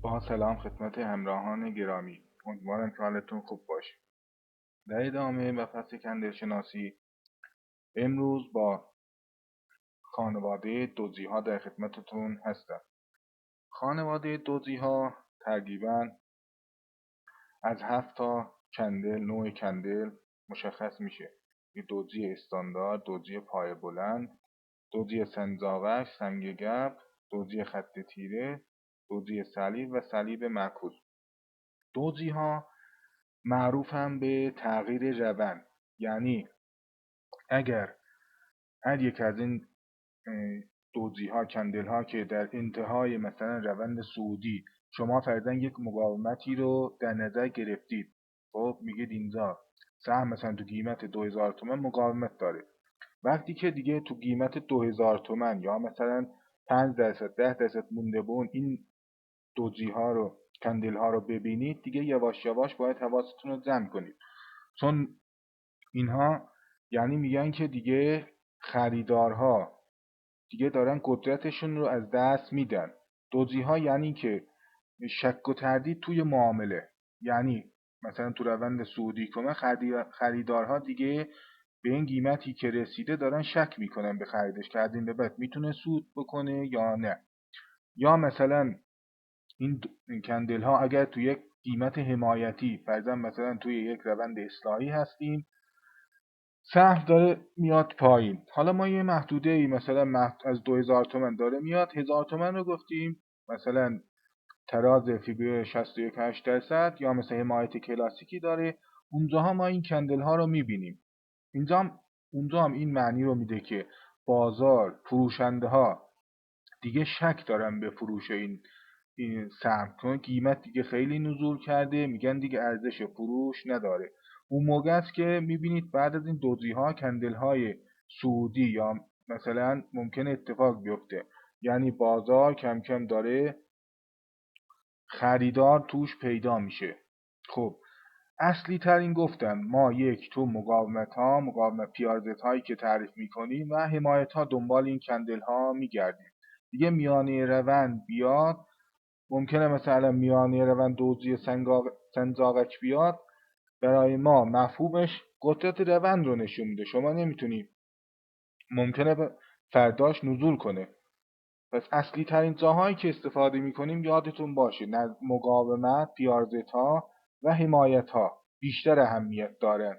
با سلام خدمت همراهان گرامی، امیدوارم که حالتون خوب باشه. در ادامه مبحث کندل شناسی امروز با خانواده دوزیها در خدمتتون هستم. خانواده دوزیها تقریبا از 7 تا نوع کندل مشخص میشه. دوزی استاندارد، دوزی پایه بلند، دوزی سنجاقک، سنگ گبر، دوزی خط تیره، دوزی صلیب و صلیب معکوس. دوزیها معروفم به تغییر روند، یعنی اگر هر یک از این دوزیها کندل‌ها که در انتهای مثلا روند صعودی شما فرضاً یک مقاومتی رو در نظر گرفتید، خب میگید اینجا سهم مثلا تو قیمت 2000 تومان مقاومت داره. وقتی که دیگه تو قیمت 2000 تومان یا مثلا 5% 10% مونده به این دوزیها رو کندل‌ها رو ببینید، دیگه یواش یواش باید حواستون رو جمع کنید، چون اینها یعنی میگن که دیگه خریدارها دیگه دارن قدرتشون رو از دست میدن. دوزیها یعنی که شک و تردید توی معامله، یعنی مثلا تو روند صعودی کنه خریدارها دیگه به این قیمتی که رسیده دارن شک میکنن به خریدش که از این به بعد میتونه صعود بکنه یا نه. یا مثلا این کندل ها اگر تو یک قیمت حمایتی فرضاً مثلا توی یک روند اصلاحی هستیم، سهم داره میاد پایین، حالا ما یه محدوده ای مثلا از 2000 تومن داره میاد 1000 تومن رو گفتیم مثلا تراز فیبر 61.8% یا مثلا حمایت کلاسیکی داره، اونجاها ما این کندل ها رو میبینیم. اونجا هم این معنی رو میده که بازار فروشنده ها دیگه شک دارن به فروش این سهم، چون قیمت دیگه خیلی نزول کرده، میگن دیگه ارزش فروش نداره. اون موقع است که میبینید بعد از این دوزی‌ها کندل‌های صعودی یا مثلا ممکنه اتفاق بیفته، یعنی بازار کم کم داره خریدار توش پیدا میشه. خب اصلی ترین گفتم ما تو مقاومت پیازت هایی که تعریف میکنیم و حمایت ها دنبال این کندل ها میگردیم. دیگه میانه روند بیاد، ممکنه مثلا میانه روند دوزی سنجاقک بیاد، برای ما مفهومش قدرت روند رو نشون میده. شما نمیتونی ممکنه فرداش نزول کنه. پس اصلی ترین جاهایی که استفاده میکنیم یادتون باشه مقاومت، پیارزت ها و حمایت ها بیشتر اهمیت دارن.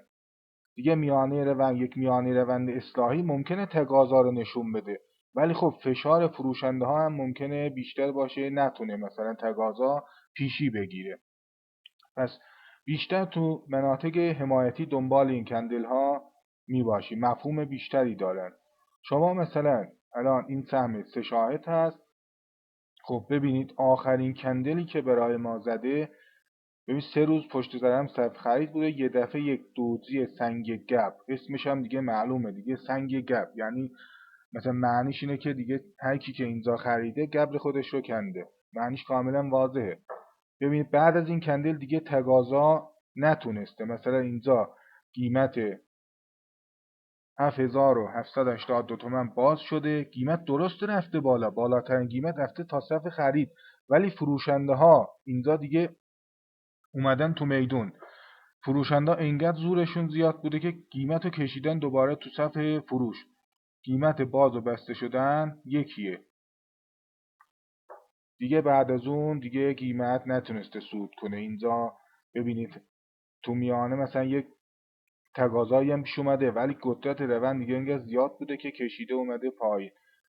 دیگه یک میانه روند اصلاحی ممکنه تقاضا رو نشون بده، ولی خب فشار فروشنده ها هم ممکنه بیشتر باشه، نتونه مثلا تقاضا پیشی بگیره. پس بیشتر تو مناطق حمایتی دنبال این کندل ها می باشی، مفهوم بیشتری دارن. شما مثلا الان این سهم 3 شاهد هست، خب ببینید آخرین کندلی که برای ما زده، ببین 3 روز پشت سر هم صف خرید بوده، یه دفعه یک دوزی سنگ گبر، اسمش هم دیگه معلومه دیگه، سنگ گبر، یعنی مثلا معنیش اینه که دیگه هر کی که اینجا خریده گبر خودش رو کنده، معنیش کاملا واضحه. ببینید بعد از این کندل دیگه تقاضا نتونسته، مثلا اینجا قیمت 7782 تومن باز شده، قیمت درست رفته بالا، بالاترین قیمت رفته تا صف خرید، ولی فروشنده ها اینجا دیگه اومدن تو میدون. فروشنده ها اینقدر زورشون زیاد بوده که قیمت رو کشیدن دوباره تو صف فروش. قیمت باز و بسته شدن یکیه دیگه، بعد از اون دیگه قیمت نتونسته صعود کنه. اینجا ببینید تو میانه مثلا یک تقاضایی هم پیش اومده، ولی قدرت روند دیگه اینقدر زیاد بوده که کشیده اومده پایین،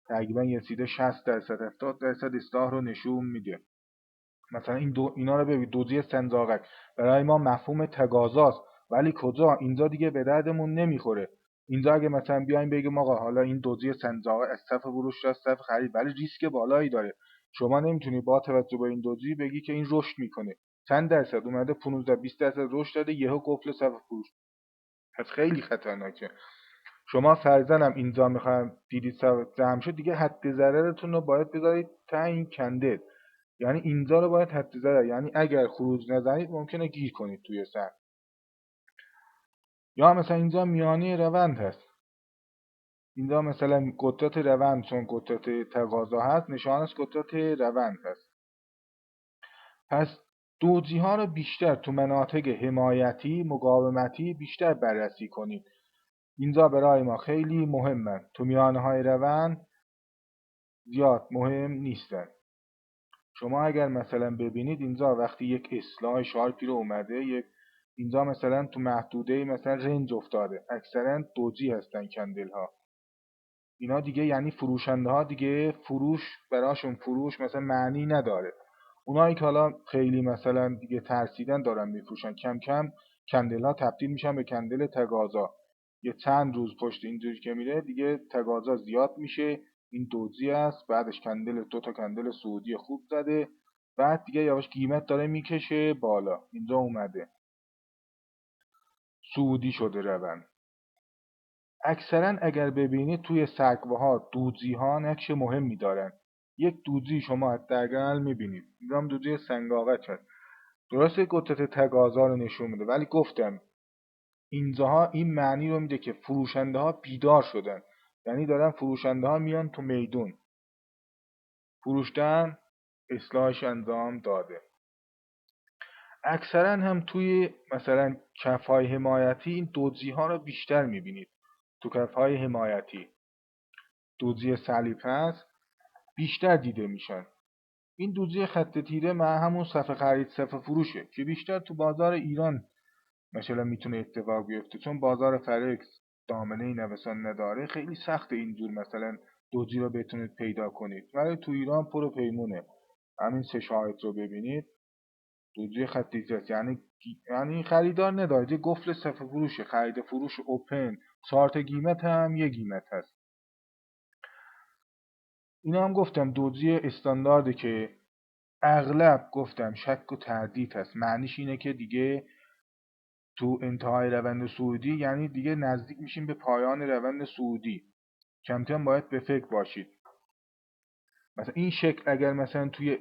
تقریبا رسیده 60% 70% اصلاح رو نشون میده. مثلا اینا رو ببین، دوزی سنجاقک برای ما مفهوم تقاضاست، ولی کجا اینجا دیگه به دردمون نمیخوره. اینجا اگه مثلا بیایم بگیم آقا حالا این دوزی سنجاقک از صف فروش تا صف خرید، ولی ریسک بالایی داره، شما نمیتونی با توجه به این دوزی بگی که این رشد میکنه، چند درصد اومده 15 20% رشد داده یهو قفل صف فروش، پس خیلی خطرناکه. شما فرضاً هم اینجا میخوایم دیدید جمع شد، دیگه حد ضررتون رو باید بذارید تا این کندل، یعنی اینجا رو باید حد ضرر، یعنی اگر خروج نزنید ممکنه گیر کنید توی سهم. یا مثلا اینجا میانه روند هست، اینجا مثلا قدرت روند چون قدرت تقاضا هست، نشانش قدرت روند هست. پس دزدی ها رو بیشتر تو مناطق حمایتی مقاومتی بیشتر بررسی کنید. اینجا برای ما خیلی مهمن، تو میانه های روند زیاد مهم نیستن. شما اگر مثلا ببینید اینجا وقتی یک اصلاح شارپی رو اومده اینجا مثلا تو محدوده مثلا رنج افتاده، اکثرا دوجی هستن کندل ها. اینا دیگه یعنی فروشنده ها دیگه فروش براشون فروش مثلا معنی نداره. اونایی که حالا خیلی مثلا دیگه ترسیدن دارن میفروشن، کم کم کندل ها تبدیل میشن به کندل تقاضا. یه چند روز پشت اینجوری که میره دیگه تقاضا زیاد میشه، این دوزی است. بعدش کندل 2 تا کندل سعودی خوب زده، بعد دیگه یواش قیمت داره میکشه بالا. اینجا اومده سعودی شده روند. اکثرا اگر ببینید توی سگوها دودزی ها نقش مهمی دارن. یک دودزی شما حداقل میبینید، اینجا هم دودزی سنگاقک هست. درسته قدرت تقاضا رو نشون میده، ولی گفتم اینجاها این معنی رو میده که فروشنده ها بیدار شدن، یعنی دارن فروشنده ها میان تو میدون فروشتن، اصلاحش انجام داده. اکثرا هم توی مثلا کفهای حمایتی این دودزی ها رو بیشتر میبینید. تو کفهای حمایتی دودزی صلیب هست بیشتر دیده میشن. این دودزی خط تیره مع همون صفحه خرید صفحه فروشه که بیشتر تو بازار ایران مثلا میتونه اتفاق بیفته، چون بازار فرکس دامنه نوسان نداره. خیلی سخته اینجور مثلا دودزی رو بتونید پیدا کنید، ولی تو ایران پر و پیمونه. همین سه شاهد رو ببینید، دودزی خط تیره است. یعنی خریدار نداره، یه قفل صفحه فروشه، خرید فروش اوپن، چارت قیمت هم یه قیمت هست. اینا هم گفتم دودزی استاندارده که اغلب گفتم شک و تردید هست. معنیش اینه که دیگه تو انتهای روند صعودی، یعنی دیگه نزدیک میشیم به پایان روند صعودی، کم کم باید به فکر باشید. مثلا این شکل اگر مثلا توی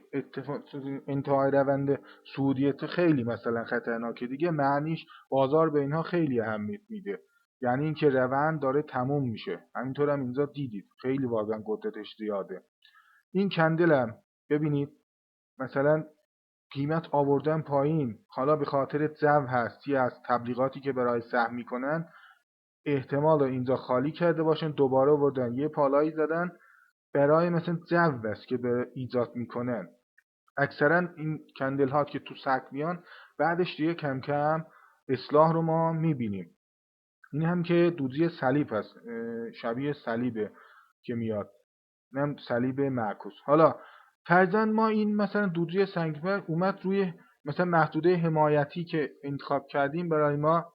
انتهای روند صعودی خیلی مثلا خطرناکه دیگه، معنیش بازار به اینها خیلی اهمیت میده، یعنی اینکه روند داره تموم میشه. همینطور هم اینجا دیدید خیلی واقعا قدرتش زیاده. این کندلم ببینید مثلا قیمت آوردن پایین، حالا به خاطر جو هست یا از تبلیغاتی که برای سهم میکنن، احتمال اینجا خالی کرده باشن دوباره آوردن یه پالایی زدن برای مثلا جو است که به ایجاد میکنن. اکثرا این کندل ها که تو سقف میان بعدش دیگه کم کم اصلاح رو ما میبینیم. این هم که دودزی صلیب هست، شبیه صلیبه که میاد، اینم صلیب معکوس. حالا فرضاً ما این مثلا دودزی سنگفر اومد روی مثلا محدوده حمایتی که انتخاب کردیم برای ما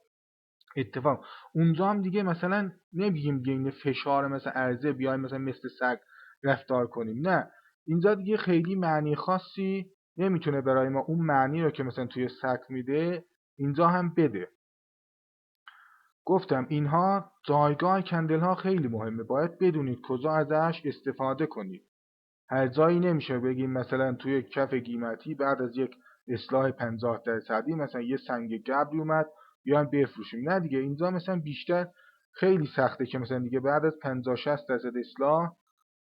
اتفاق، اونجا هم دیگه مثلا نمیگیم بین فشار مثلا عرضه بیایم مثلا مثل سگ رفتار کنیم، نه. اینجا دیگه خیلی معنی خاصی نمیتونه برای ما اون معنی رو که مثلا توی سگ میده اینجا هم بده. گفتم اینها جایگاه کندل ها خیلی مهمه، باید بدونید کجا ازش استفاده کنید. هر جایی نمیشه بگیم مثلا توی کف قیمتی بعد از یک اصلاح 50% مثلا یه سنگ گبری اومد بیایم بفروشیم، نه دیگه. اینجا مثلا بیشتر خیلی سخته که مثلا دیگه بعد از 50-60% اصلاح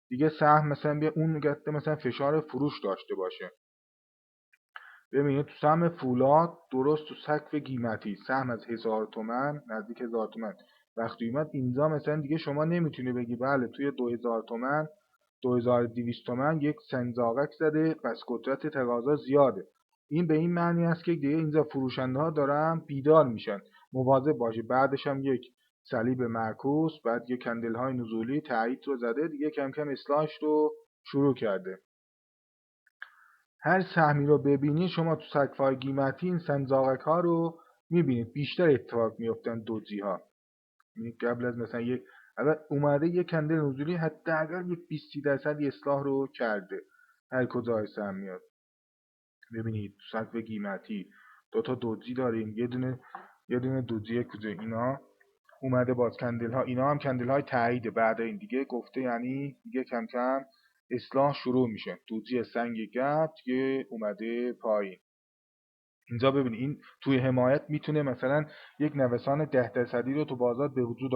دیگه سهم مثلا به اون گفته مثلا فشار فروش داشته باشه. ببینید تو سهم فولاد درست تو سقف قیمتی سهم از 1000 تومان نزدیک 1000 تومان وقتی اومد اینجا مثلا دیگه شما نمیتونی بگی بله توی 2000 تومان 2200 تومان یک سنجاقک زده پس قدرت تقاضا زیاده. این به این معنی است که دیگه اینجا فروشنده ها دارن بیدار میشن، مواظب باشه. بعدش هم یک صلیب معکوس، بعد یک کندل های نزولی تایید رو زده دیگه، کم کم اصلاحش رو شروع کرده. هر سهمی رو ببینید شما تو سقف‌های قیمتی این سنجاقک ها رو میبینید بیشتر اتفاق میفتن دوجی ها. یعنی قبل از مثلا یک اگر اومده یک کندل نزولی حداقل یک 20-30% اصلاح رو کرده هر کجای سهم میاد. ببینید تو سقف قیمتی دو تا دوجی داریم، یه دونه دوجی کجا اینا اومده باز کندل ها، اینا هم کندل های تایید بعد این دیگه گفته، یعنی دیگه کم کم اصلاح شروع میشه. دوجی سنگ گپ دیگه اومده پایین. اینجا ببینید این توی حمایت میتونه مثلا یک نوسان 10% رو تو بازار به وجود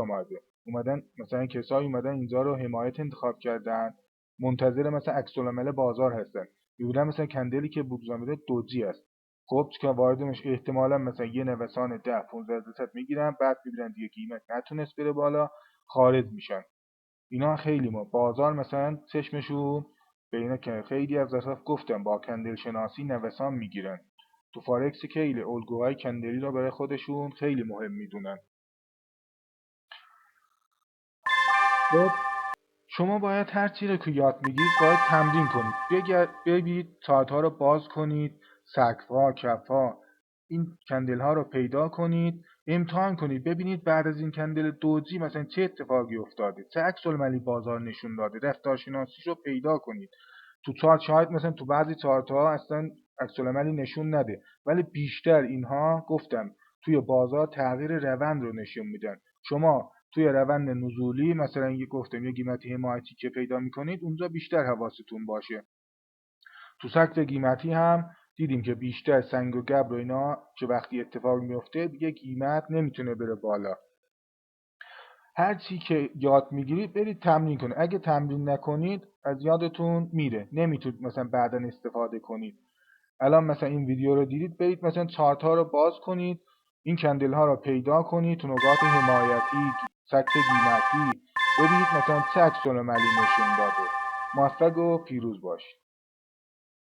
اومدن مثلا کسایی اومدن اینجا رو حمایت انتخاب کردن، منتظر مثلا عکس العمل بازار هستن. میبینن مثلا کندلی که بروز میده دوجی است. خب که وارد میشه احتمالا مثلا یه نوسان 10 15 درصد میگیرن، بعد میبینن دیگه قیمت نتونست بره بالا، خارج میشن. اینا خیلی ما بازار مثلا چشمشون به اینا که خیلی از دفعه گفتم با کندل شناسی نوسان میگیرن. تو فارکس خیلی الگوهای کندلی رو برای خودشون خیلی مهم میدونن. خب شما باید هر چیزی رو که یاد میگیرید باید تمرین کنید. بگید چارت ها رو باز کنید، سقف ها، کف ها، این کندل ها رو پیدا کنید، امتحان کنید، ببینید بعد از این کندل دوجی مثلا چه اتفاقی افتاده، چه عکس العملی بازار نشون داده، رفتارشناسیش رو پیدا کنید. تو چارت شاید مثلا تو بعضی چارت ها اصلا عکس العملی نشون نده، ولی بیشتر اینها گفتم توی بازار تغییر روند رو نشون میدن. شما توی روند نزولی مثلا گفتم یه قیمتی حمایتی که پیدا میکنید اونجا بیشتر حواستون باشه. تو سطح قیمتی هم دیدیم که بیشتر سنگ و گبر و اینا که وقتی اتفاق میفته دیگه قیمت نمیتونه بره بالا. هر چی که یاد میگیرید برید تمرین کنید. اگه تمرین نکنید از یادتون میره، نمیتونید مثلا بعدا استفاده کنید. الان مثلا این ویدیو رو دیدید، برید مثلا چارت ها رو باز کنید، این کندل ها رو پیدا کنید، تو نقاط حمایتی، سطح قیمتی، ببینید مثلا چه عکس العملی نشون داده. موفق و پیروز باشید.